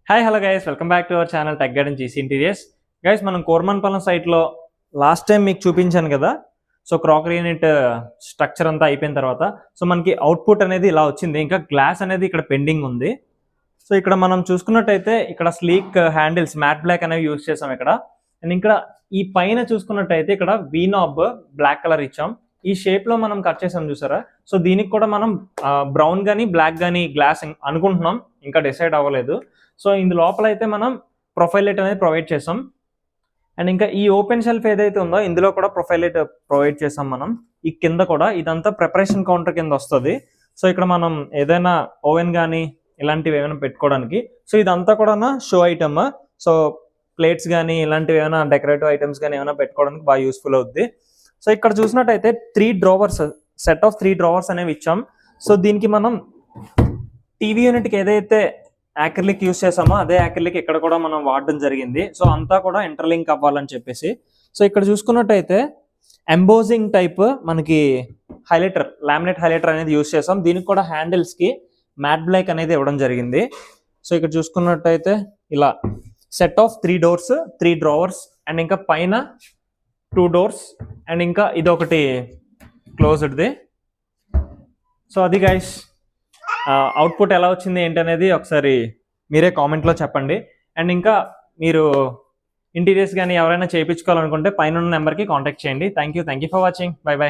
Hi hello guys, welcome back to our channel tech guidance GC interiors. Guys, మనం కోర్మన్పాలెం సైట్లో last time మీకు చూపించాను కదా. సో క్రాకరీ యూనిట్ స్ట్రక్చర్ అంతా అయిపోయిన తర్వాత సో మనకి అవుట్పుట్ అనేది ఇలా వచ్చింది. ఇంకా గ్లాస్ అనేది ఇక్కడ పెండింగ్ ఉంది. సో ఇక్కడ మనం చూసుకున్నట్టయితే ఇక్కడ స్లీక్ హ్యాండిల్స్ మ్యాట్ బ్లాక్ అనేవి యూజ్ చేసాం ఇక్కడ. అండ్ ఇక్కడ ఈ పైన చూసుకున్నట్టయితే ఇక్కడ వీనాబ్ బ్లాక్ కలర్ ఇచ్చాం. ఈ షేప్ లో మనం కట్ చేసాం చూసారా. సో దీనికి కూడా మనం బ్రౌన్ కానీ బ్లాక్ కానీ గ్లాస్ అనుకుంటున్నాం, ఇంకా డిసైడ్ అవ్వలేదు. సో ఇందు లోపల అయితే మనం ప్రొఫైల్ లైట్ అనేది ప్రొవైడ్ చేసాం. అండ్ ఇంకా ఈ ఓపెన్ షెల్ఫ్ ఏదైతే ఉందో ఇందులో కూడా ప్రొఫైల్ లైట్ ప్రొవైడ్ చేసాం మనం. ఈ కింద కూడా ఇదంతా ప్రిపరేషన్ కౌంటర్ కింద వస్తుంది. సో ఇక్కడ మనం ఏదైనా ఓవెన్ కానీ ఇలాంటివి ఏమైనా పెట్టుకోవడానికి. సో ఇదంతా కూడా షో ఐటమ్. సో ప్లేట్స్ కానీ ఇలాంటివి ఏమైనా డెకరేటివ్ ఐటమ్స్ కానీ ఏమైనా పెట్టుకోవడానికి బాగా యూస్ఫుల్ అవుద్ది. సో ఇక్కడ చూసినట్టయితే 3 డ్రావర్స్, సెట్ ఆఫ్ 3 డ్రావర్స్ అనేవి ఇచ్చాం. సో దీనికి మనం టీవీ యూనిట్కి ఏదైతే యాక్రిలిక్ యూస్ చేసామో అదే యాక్రిలిక్ ఇక్కడ కూడా మనం వాడడం జరిగింది. సో అంతా కూడా ఇంటర్లింక్ అవ్వాలని చెప్పేసి. సో ఇక్కడ చూసుకున్నట్టయితే ఎంబోజింగ్ టైప్ మనకి హైలైటర్, లామినేట్ హైలైటర్ అనేది యూస్ చేసాం. దీనికి కూడా హ్యాండిల్స్కి మ్యాట్ బ్లాక్ అనేది ఇవ్వడం జరిగింది. సో ఇక్కడ చూసుకున్నట్టయితే ఇలా set of 3 doors, 3 drawers and ఇంకా పైన 2 డోర్స్ అండ్ ఇంకా ఇదొకటి క్లోజ్డ్ది. సో అది గైస్, అవుట్పుట్ ఎలా వచ్చింది ఏంటనేది ఒకసారి మీరే కామెంట్లో చెప్పండి. అండ్ ఇంకా మీరు ఇంటీరియర్స్ కానీ ఎవరైనా చేయించుకోవాలనుకుంటే పైన ఉన్న నెంబర్కి కాంటాక్ట్ చేయండి. Thank you for watching. By by.